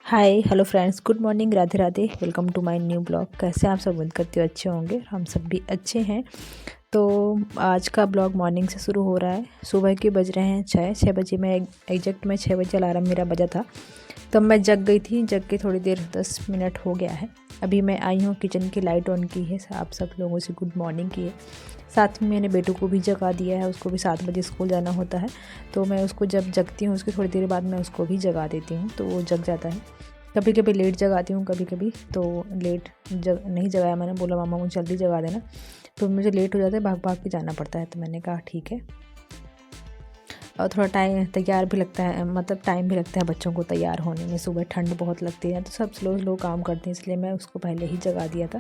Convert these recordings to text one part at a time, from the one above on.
Hi hello friends, good morning, Radhe Radhe. Welcome to my new blog. कैसे हैं आप सब? उम्मीद करते हो अच्छे होंगे। हम सब भी अच्छे हैं। तो आज का ब्लॉग मॉर्निंग से शुरू हो रहा है। सुबह के बज रहे हैं 6 बजे। मैं एग्जैक्ट में 6 बजे अलार्म मेरा बजा था। तब मैं जग गई थी। जग के थोड़ी देर 10 मिनट हो गया है। अभी मैं आई हूँ, किचन की लाइट ऑन की है, आप सब लोगों से गुड मॉर्निंग की है। साथ में मैंने बेटू को भी जगा दिया है। उसको भी 7 बजे स्कूल जाना होता है। तो मैं उसको जब जगती हूँ उसकी थोड़ी देर बाद मैं उसको भी जगा देती हूँ, तो वो जग जाता है। कभी कभी लेट जगाती हूँ, कभी कभी तो लेट नहीं जगाया। मैंने बोला मामा मुझे जल्दी जगा देना, तो मुझे लेट हो जाता है, भाग भाग के जाना पड़ता है। तो मैंने कहा ठीक है। और थोड़ा टाइम तैयार भी लगता है, मतलब टाइम भी लगता है बच्चों को तैयार होने में। सुबह ठंड बहुत लगती है तो सब स्लो स्लो काम करते हैं, इसलिए मैं उसको पहले ही जगा दिया था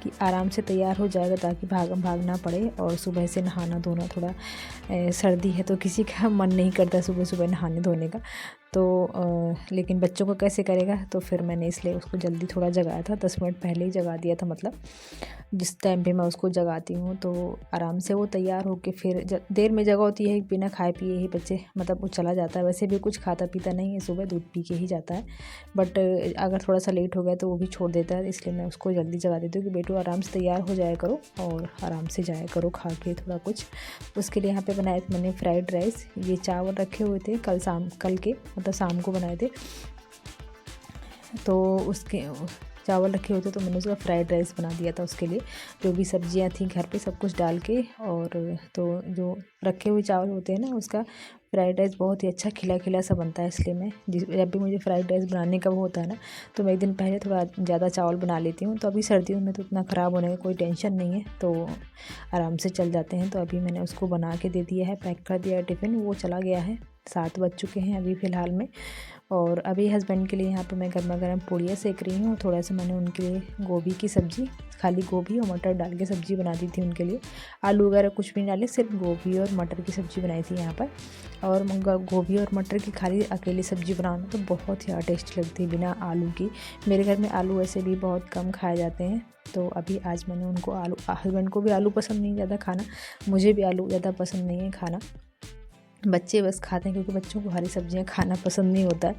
कि आराम से तैयार हो जाएगा, ताकि भागना पड़े। और सुबह से नहाना धोना, थोड़ा सर्दी है तो किसी का मन नहीं करता सुबह सुबह नहाने धोने का। तो लेकिन बच्चों को कैसे करेगा, तो फिर मैंने इसलिए उसको जल्दी थोड़ा जगाया था। 10 मिनट पहले ही जगा दिया था। मतलब जिस टाइम पे मैं उसको जगाती हूँ तो आराम से वो तैयार होके फिर देर में जगह होती है, बिना खाए पिए ही बच्चे मतलब वो चला जाता है। वैसे भी कुछ खाता पीता नहीं है, सुबह दूध पी के ही जाता है। बट अगर थोड़ा सा लेट हो गया तो वो भी छोड़ देता है, इसलिए मैं उसको जल्दी जगा देती हूँ कि बेटू आराम से तैयार हो जाया करो और आराम से जाया करो खा के थोड़ा कुछ। उसके लिए यहाँ पे बनाए थे मैंने फ्राइड राइस। ये चावल रखे हुए थे कल के मतलब शाम को बनाए थे। तो उसके चावल रखे हुए थे तो मैंने उसका फ्राइड राइस बना दिया था। उसके लिए जो भी सब्जियां थी घर पे सब कुछ डाल के, और तो जो रखे हुए चावल होते हैं ना, उसका फ्राइड राइस बहुत ही अच्छा खिला खिला सा बनता है। इसलिए मैं जब भी मुझे फ्राइड राइस बनाने का वो होता है ना, तो मैं एक दिन पहले थोड़ा ज़्यादा चावल बना लेती हूँ। तो अभी सर्दियों में तो इतना ख़राब होने का कोई टेंशन नहीं है, तो आराम से चल जाते हैं। तो अभी मैंने उसको बना के दे दिया है, पैक कर दिया है टिफ़िन। वो चला गया है। 7 बज चुके हैं अभी फ़िलहाल में। और अभी हस्बैंड के लिए यहाँ पे मैं गर्मा गर्म पूड़ियाँ सेक रही हूँ। थोड़ा सा मैंने उनके लिए गोभी की सब्ज़ी, खाली गोभी और मटर डाल के सब्ज़ी बना दी थी उनके लिए। आलू वगैरह कुछ भी नहीं डाले, सिर्फ गोभी और मटर की सब्ज़ी बनाई थी यहाँ पर। और गोभी और मटर की खाली अकेली सब्ज़ी बनाना तो बहुत ही टेस्टी लगती है बिना आलू की। मेरे घर में आलू ऐसे भी बहुत कम खाए जाते हैं, तो अभी आज मैंने उनको आलू, हस्बैंड को भी आलू पसंद नहीं ज़्यादा खाना, मुझे भी आलू ज़्यादा पसंद नहीं है खाना। बच्चे बस खाते हैं, क्योंकि बच्चों को हरी सब्जियां खाना पसंद नहीं होता है।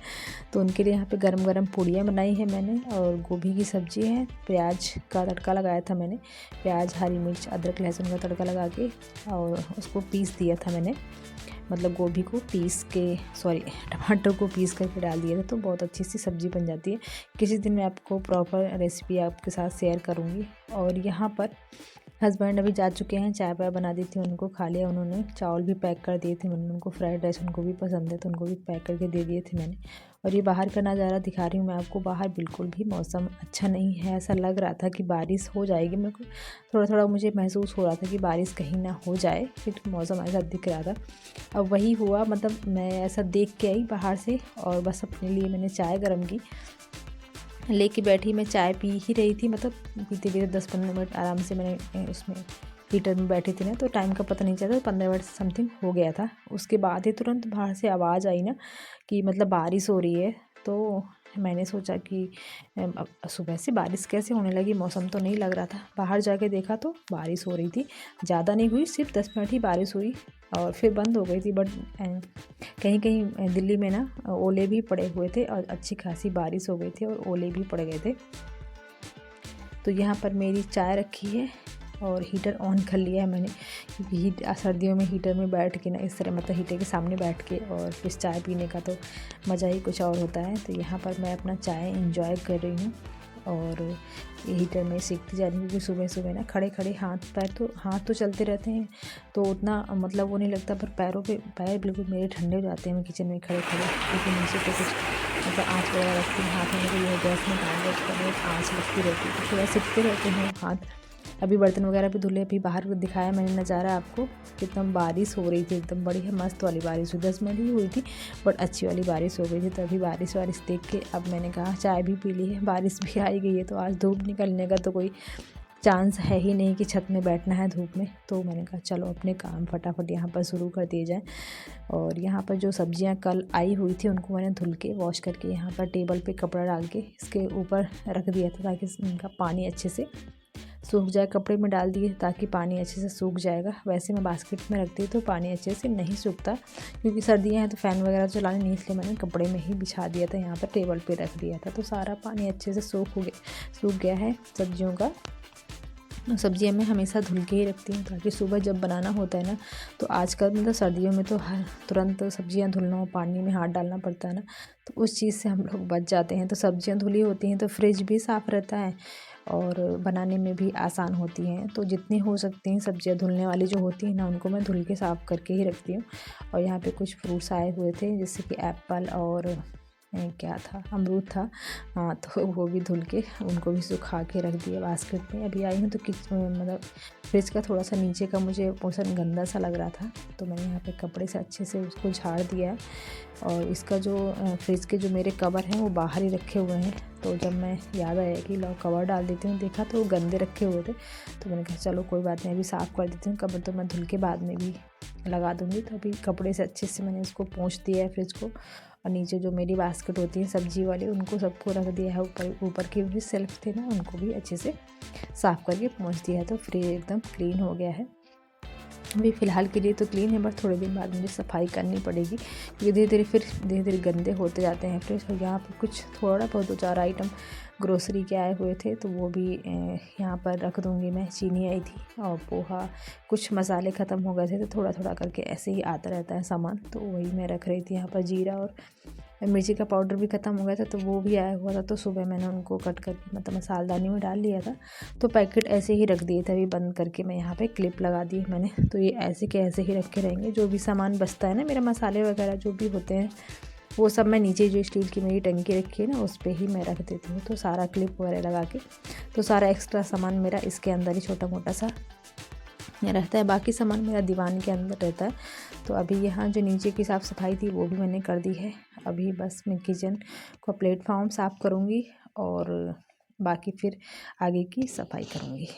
तो उनके लिए यहाँ पे गरम गरम पूड़ियाँ बनाई है मैंने, और गोभी की सब्ज़ी है। प्याज का तड़का लगाया था मैंने, प्याज हरी मिर्च अदरक लहसुन का तड़का लगा के, और उसको पीस दिया था मैंने। मतलब गोभी को पीस के, सॉरी टमाटर को पीस करके डाल दिया था, तो बहुत अच्छी सी सब्ज़ी बन जाती है। किसी दिन मैं आपको प्रॉपर रेसिपी आपके साथ शेयर करूँगी। और यहाँ पर हस्बैंड अभी जा चुके हैं, चाय वाय बना दी थी उनको, खा लिया उन्होंने। चावल भी पैक कर दिए थे मैंने उनको, फ्राइड राइस उनको भी पसंद है तो उनको भी पैक करके दे दिए थे मैंने। और ये बाहर का नज़ारा दिखा रही हूँ मैं आपको। बाहर बिल्कुल भी मौसम अच्छा नहीं है, ऐसा लग रहा था कि बारिश हो जाएगी। मेरे को थोड़ा थोड़ा मुझे महसूस हो रहा था कि बारिश कहीं ना हो जाए, फिर मौसम ऐसा दिख रहा था। अब वही हुआ, मतलब मैं ऐसा देख के आई बाहर से, और बस अपने लिए मैंने चाय गर्म की, लेके बैठी। मैं चाय पी ही रही थी, मतलब पीते पीते 10-15 मिनट आराम से मैंने उसमें हीटर में बैठी थी ना, तो टाइम का पता नहीं चला। 15 मिनट समथिंग हो गया था। उसके बाद ही तुरंत बाहर से आवाज़ आई ना कि मतलब बारिश हो रही है। तो मैंने सोचा कि अब सुबह से बारिश कैसे होने लगी, मौसम तो नहीं लग रहा था। बाहर जाके देखा तो बारिश हो रही थी। ज़्यादा नहीं हुई, सिर्फ 10 मिनट ही बारिश हुई और फिर बंद हो गई थी। बट कहीं कहीं दिल्ली में ना ओले भी पड़े हुए थे, और अच्छी खासी बारिश हो गई थी और ओले भी पड़ गए थे। तो यहाँ पर मेरी चाय रखी है और हीटर ऑन कर लिया है मैंने, क्योंकि सर्दियों में हीटर में बैठ के ना इस तरह, मतलब हीटर के सामने बैठ के और फिर चाय पीने का तो मज़ा ही कुछ और होता है। तो यहाँ पर मैं अपना चाय इंजॉय कर रही हूँ, और ये हीटर में सीखती जा रही हूँ। क्योंकि सुबह सुबह ना खड़े खड़े हाथ तो चलते रहते हैं, तो उतना मतलब वो नहीं लगता, पर पैर बिल्कुल मेरे ठंडे हो जाते हैं। मैं किचन में खड़े खड़े, क्योंकि नीचे तो कुछ मतलब आँच वगैरह रखती हूँ हाथ में, तो ये गैस में डाल उसका बहुत आँच लगती रहती है, तो थोड़ा सीखते रहते हैं हाथ। अभी बर्तन वगैरह भी धुले। अभी बाहर दिखाया मैंने नज़ारा आपको, कितना बारिश हो रही थी, एकदम बढ़िया मस्त वाली बारिश हुई। 10 मिनट ही हुई थी, बट अच्छी वाली बारिश हो गई थी। तो अभी बारिश देख के अब मैंने कहा चाय भी पी ली है, बारिश भी आई गई है, तो आज धूप निकलने का तो कोई चांस है ही नहीं कि छत में बैठना है धूप में। तो मैंने कहा चलो अपने काम फटाफट यहाँ पर शुरू कर दिए जाए। और यहाँ पर जो सब्जियाँ कल आई हुई थी उनको मैंने धुल के वॉश करके यहाँ पर टेबल पे कपड़ा डाल के इसके ऊपर रख दिया था, ताकि इनका पानी अच्छे से सूख जाए कपड़े में डाल दिए ताकि पानी अच्छे से सूख जाएगा। वैसे मैं बास्केट में रखती हूँ तो पानी अच्छे से नहीं सूखता, क्योंकि सर्दियाँ हैं तो फ़ैन वगैरह चलाने नहीं, इसलिए मैंने कपड़े में ही बिछा दिया था, यहाँ पर टेबल पे रख दिया था। तो सारा पानी अच्छे से सूख गया है सब्जियों का। सब्जियाँ मैं हमेशा धुल के ही रखती हूँ ताकि सुबह जब बनाना होता है ना, तो आजकल मतलब सर्दियों में तो तुरंत सब्जियाँ धुलना हो, पानी में हाथ डालना पड़ता है ना, तो उस चीज़ से हम लोग बच जाते हैं। तो सब्जियाँ धुली होती हैं तो फ्रिज भी साफ़ रहता है और बनाने में भी आसान होती हैं। तो जितनी हो सकती हैं सब्जियाँ धुलने वाली जो होती हैं ना, उनको मैं धुल के साफ़ करके ही रखती हूँ। और यहाँ पे कुछ फ्रूट्स आए हुए थे, जैसे कि एप्पल और क्या था, अमरूद था, हाँ, तो वो भी धुल के उनको भी सुखा के रख दिया बास्केट में। अभी आई हूँ तो मतलब फ्रिज का थोड़ा सा नीचे का मुझे पोर्शन गंदा सा लग रहा था, तो मैंने यहाँ पे कपड़े से अच्छे से उसको झाड़ दिया है। और इसका जो फ्रिज के जो मेरे कवर हैं वो बाहर ही रखे हुए हैं, तो जब मैं याद आया कि लो कवर डाल देती हूँ, देखा तो वो गंदे रखे हुए थे, तो मैंने कहा चलो कोई बात नहीं, अभी साफ़ कर देती हूँ। कवर तो मैं धुल के बाद में भी लगा दूँगी। तो अभी कपड़े से अच्छे से मैंने उसको पोंछ दिया है फ्रिज को। और नीचे जो मेरी बास्केट होती है सब्जी वाली, उनको सबको रख दिया है। ऊपर के भी सेल्फ थे ना, उनको भी अच्छे से साफ़ करके पोंछ दिया है। तो फ्रिज एकदम क्लीन हो गया है। अभी फ़िलहाल के लिए तो क्लीन है, बट थोड़े दिन बाद मुझे सफाई करनी पड़ेगी, क्योंकि धीरे धीरे गंदे होते जाते हैं फ्रिज। और यहाँ पर कुछ थोड़ा बहुत 2-4 आइटम ग्रोसरी के आए हुए थे, तो वो भी यहाँ पर रख दूँगी मैं। चीनी आई थी और पोहा, कुछ मसाले ख़त्म हो गए थे, तो थोड़ा थोड़ा करके ऐसे ही आता रहता है सामान, तो वही मैं रख रही थी। यहाँ पर जीरा और मिर्ची का पाउडर भी ख़त्म हो गया था, तो वो भी आया हुआ था, तो सुबह मैंने उनको कट करके मतलब मसालदानी में डाल लिया था। तो पैकेट ऐसे ही रख दिए थे, अभी बंद करके मैं यहाँ पे क्लिप लगा दी मैंने। तो ये ऐसे के ऐसे ही रखे रहेंगे। जो भी सामान बचता है ना मेरा, मसाले वगैरह जो भी होते हैं, वो सब मैं नीचे जो स्टील की मेरी टंकी रखी है ना, उस पर ही मैं रख देती हूँ। तो सारा क्लिप वगैरह लगा के, तो सारा एक्स्ट्रा सामान मेरा इसके अंदर ही छोटा मोटा सा रहता है। बाकी सामान मेरा दीवान के अंदर रहता है। तो अभी यहाँ जो नीचे की साफ़ सफाई थी वो भी मैंने कर दी है। अभी बस मैं किचन को प्लेटफॉर्म साफ़ करूँगी और बाकी फिर आगे की सफाई करूँगी।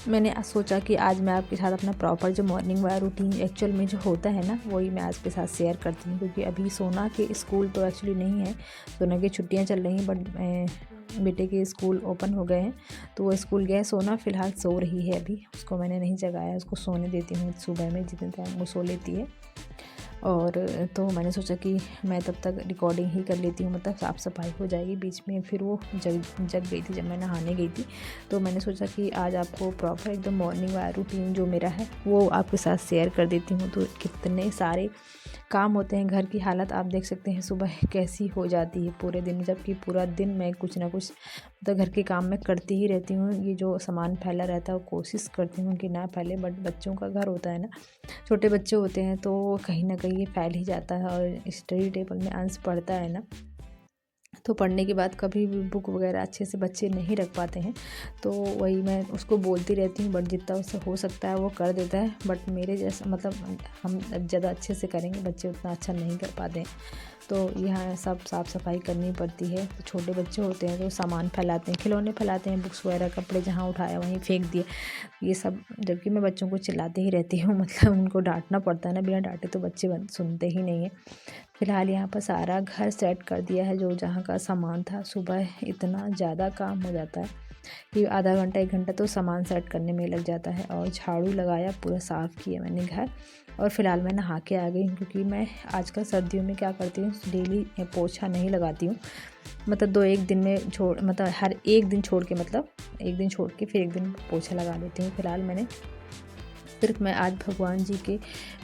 मैंने आज सोचा कि आज मैं आपके साथ अपना प्रॉपर जो मॉर्निंग वाला रूटीन एक्चुअल में जो होता है ना, वही मैं आपके साथ शेयर करती हूँ। क्योंकि अभी सोना के स्कूल तो एक्चुअली नहीं है, सोना की छुट्टियाँ चल रही हैं, बट बेटे के स्कूल ओपन हो गए हैं, तो वो स्कूल गया है। सोना फ़िलहाल सो रही है, अभी उसको मैंने नहीं जगाया, उसको सोने देती हूँ सुबह में जितने टाइम वो सो लेती है। और तो मैंने सोचा कि मैं तब तक रिकॉर्डिंग ही कर लेती हूँ, मतलब साफ़ सफाई हो जाएगी बीच में। फिर वो जग गई थी जब मैं नहाने गई थी, तो मैंने सोचा कि आज आपको प्रॉपर एकदम मॉर्निंग वाला रूटीन जो मेरा है वो आपके साथ शेयर कर देती हूँ। तो कितने सारे काम होते हैं, घर की हालत आप देख सकते हैं सुबह कैसी हो जाती है पूरे दिन, जबकि पूरा दिन मैं कुछ ना कुछ मतलब घर के काम में करती ही रहती हूँ। ये जो सामान फैला रहता है वो कोशिश करती हूँ कि ना फैले, बट बच्चों का घर होता है ना, छोटे बच्चे होते हैं, तो कहीं ना कहीं ये फैल ही जाता है। और स्टडी टेबल में अंश पढ़ता है ना, तो पढ़ने के बाद कभी भी बुक वगैरह अच्छे से बच्चे नहीं रख पाते हैं, तो वही मैं उसको बोलती रहती हूँ, बट जितना उससे हो सकता है वो कर देता है। बट मेरे जैसा मतलब हम ज़्यादा अच्छे से करेंगे, बच्चे उतना अच्छा नहीं कर पाते हैं, तो यहाँ सब साफ़ सफाई करनी पड़ती है। तो छोटे बच्चे होते हैं तो सामान फैलाते हैं, खिलौने फैलाते हैं, बुक्स वगैरह, कपड़े जहाँ उठाया वहीं फेंक दिए, ये सब। जबकि मैं बच्चों को चिल्लाते ही रहती हूँ, मतलब उनको डांटना पड़ता है ना, बिना डांटे तो बच्चे सुनते ही नहीं हैं। फ़िलहाल यहाँ पर सारा घर सेट कर दिया है, जो जहाँ का सामान था। सुबह इतना ज़्यादा काम हो जाता है कि आधा घंटा 1 घंटा तो सामान सेट करने में लग जाता है। और झाड़ू लगाया, पूरा साफ़ किया मैंने घर, और फ़िलहाल मैं नहा के आ गई हूँ। क्योंकि मैं आजकल सर्दियों में क्या करती हूँ, डेली पोछा नहीं लगाती हूँ, मतलब 2-1 दिन में मतलब हर एक दिन छोड़ के, मतलब एक दिन छोड़ के फिर एक दिन पोछा लगा लेती हूँ। फ़िलहाल मैंने सिर्फ मैं आज भगवान जी के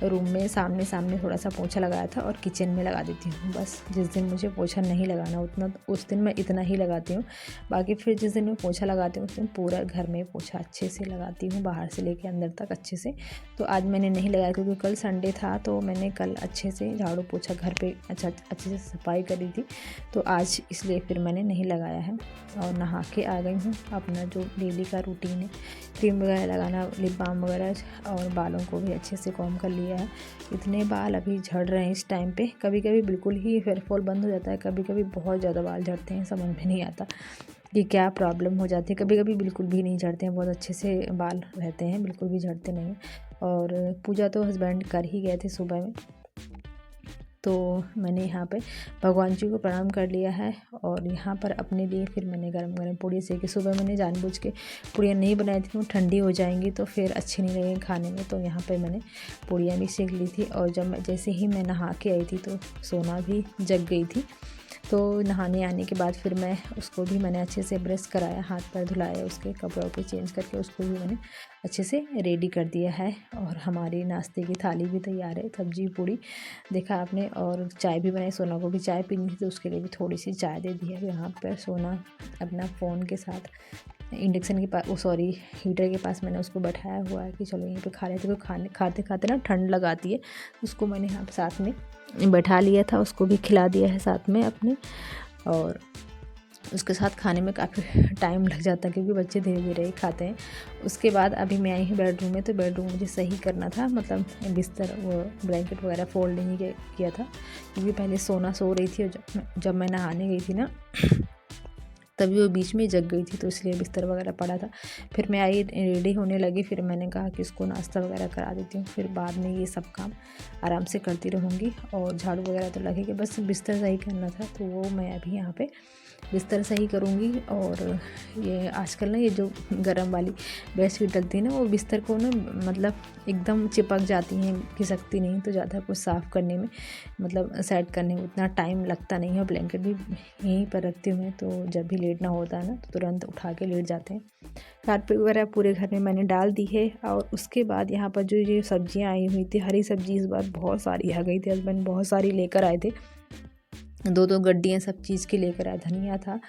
रूम में सामने थोड़ा सा पोछा लगाया था, और किचन में लगा देती हूँ बस। जिस दिन मुझे पोछा नहीं लगाना उतना, उस दिन मैं इतना ही लगाती हूँ। बाकी फिर जिस दिन मैं पोछा लगाती हूँ उस दिन पूरा घर में पोछा अच्छे से लगाती हूँ, बाहर से लेके अंदर तक अच्छे से। तो आज मैंने नहीं लगाया क्योंकि कल संडे था, तो मैंने कल अच्छे से झाड़ू पोछा घर पर अच्छे से सफाई करी थी, तो आज इसलिए फिर मैंने नहीं लगाया है। और नहा के आ गई हूँ। अपना जो डेली का रूटीन है, क्रीम वगैरह लगाना, लिप बाम वगैरह और बालों को भी अच्छे से कॉम्ब कर लिया है। इतने बाल अभी झड़ रहे हैं इस टाइम पे, कभी कभी बिल्कुल ही हेयर फॉल बंद हो जाता है, कभी कभी बहुत ज़्यादा बाल झड़ते हैं, समझ में नहीं आता कि क्या प्रॉब्लम हो जाती है। कभी कभी बिल्कुल भी नहीं झड़ते हैं, बहुत अच्छे से बाल रहते हैं, बिल्कुल भी झड़ते नहीं हैं। और पूजा तो हस्बैंड कर ही गए थे सुबह में, तो मैंने यहाँ पे भगवान जी को प्रणाम कर लिया है। और यहाँ पर अपने लिए फिर मैंने गरम गरम पूड़ी सेकी। सुबह मैंने जानबूझ के पूड़ियाँ नहीं बनाई थी, वो ठंडी हो जाएंगी तो फिर अच्छी नहीं लगेंगी खाने में, तो यहाँ पे मैंने पूड़ियाँ भी सेक ली थी। और जब जैसे ही मैं नहा के आई थी तो सोना भी जग गई थी, तो नहाने आने के बाद फिर मैं उसको भी मैंने अच्छे से ब्रश कराया, हाथ पैर धुलाया, उसके कपड़ों पे चेंज करके उसको भी मैंने अच्छे से रेडी कर दिया है। और हमारी नाश्ते की थाली भी तैयार है, सब्जी पूड़ी देखा आपने, और चाय भी बनाई। सोना को भी चाय पीनी थी तो उसके लिए भी थोड़ी सी चाय दे दी है। यहाँ पर सोना अपना फ़ोन के साथ इंडक्शन के पास, सॉरी हीटर के पास मैंने उसको बैठाया हुआ है कि चलो यहीं पे खा लेते, क्योंकि खाते खाते ना ठंड लगाती है। उसको मैंने यहाँ साथ में बैठा लिया था, उसको भी खिला दिया है साथ में अपने। और उसके साथ खाने में काफ़ी टाइम लग जाता है क्योंकि बच्चे धीरे धीरे ही खाते हैं। उसके बाद अभी मैं आई हूँ बेडरूम में, तो बेडरूम मुझे सही करना था, मतलब बिस्तर वो ब्लैंकेट वगैरह फोल्ड नहीं किया था, क्योंकि पहले सोना सो रही थी और जब मैं नहाने गई थी ना तभी वो बीच में जग गई थी, तो इसलिए बिस्तर वगैरह पड़ा था। फिर मैं आई रेडी होने लगी, फिर मैंने कहा कि इसको नाश्ता वगैरह करा देती हूँ, फिर बाद में ये सब काम आराम से करती रहूँगी। और झाड़ू वगैरह तो लगेगा, बस बिस्तर सही करना था, तो वो मैं अभी यहाँ पे बिस्तर सही करूँगी। और ये आजकल ना ये जो गर्म वाली बेडशीट डलती है ना, वो बिस्तर को ना मतलब एकदम चिपक जाती हैं, खिसकती नहीं, तो ज़्यादा कुछ साफ़ करने में मतलब सेट करने में उतना टाइम लगता नहीं है। ब्लैंकेट भी यहीं पर रखती हूँ मैं, तो जब भी लेटना होता है ना तो तुरंत उठा के लेट जाते हैं। कारपेट वगैरह पूरे घर में मैंने डाल दी है। और उसके बाद यहाँ पर जो ये सब्जियाँ आई हुई थी, हरी सब्जी इस बार बहुत सारी आ गई थी, हस्बैंड बहुत सारी लेकर आए थे, 2-2 गड्डियाँ सब चीज़ की लेकर आए। धनिया था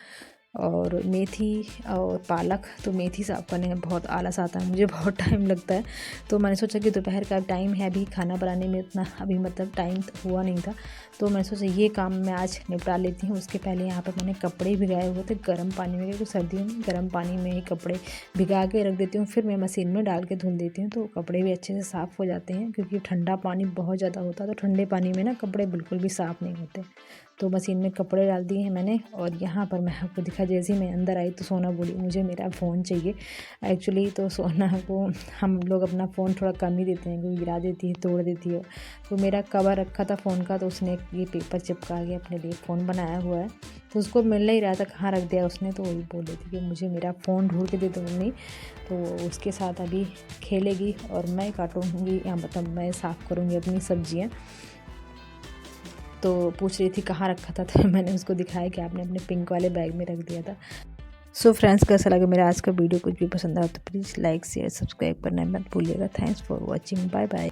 और मेथी और पालक, तो मेथी साफ़ करने में बहुत आलस आता है, मुझे बहुत टाइम लगता है। तो मैंने सोचा कि दोपहर का टाइम है, अभी खाना बनाने में इतना अभी मतलब टाइम हुआ नहीं था, तो मैंने सोचा ये काम मैं आज निपटा लेती हूँ। उसके पहले यहाँ पर मैंने कपड़े भिगाए हुए थे गर्म पानी में, क्योंकि सर्दियों में गर्म पानी में ही कपड़े भिगा के रख देती हूँ, फिर मैं मशीन में डाल के धुल देती हूँ, तो कपड़े भी अच्छे से साफ़ हो जाते हैं। क्योंकि ठंडा पानी बहुत ज़्यादा होता है, तो ठंडे पानी में ना कपड़े बिल्कुल भी साफ़ नहीं होते। तो मशीन में कपड़े डाल दिए हैं मैंने। और यहाँ पर मैं आपको दिखा, जैसे ही मैं अंदर आई तो सोना बोली मुझे मेरा फ़ोन चाहिए। एक्चुअली तो सोना को हम लोग अपना फ़ोन थोड़ा कम ही देते हैं, क्योंकि गिरा देती है, तोड़ देती है। तो मेरा कवर रखा था फ़ोन का, तो उसने ये पेपर चिपका के अपने लिए फ़ोन बनाया हुआ है, तो उसको मिल नहीं रहा था कहाँ रख दिया उसने। तो वही बोल रही थी कि मुझे मेरा फ़ोन ढूंढ के दे दो मम्मी। तो उसके साथ अभी खेलेगी और मैं काटूँगी, या मतलब मैं साफ़ करूँगी अपनी सब्जियाँ। तो पूछ रही थी कहाँ रखा था, तो मैंने उसको दिखाया कि आपने अपने पिंक वाले बैग में रख दिया था। सो फ्रेंड्स, कैसा लगा मेरा आज का वीडियो? कुछ भी पसंद आया तो प्लीज़ लाइक शेयर सब्सक्राइब करना मत भूलिएगा। Thanks for watching, bye bye.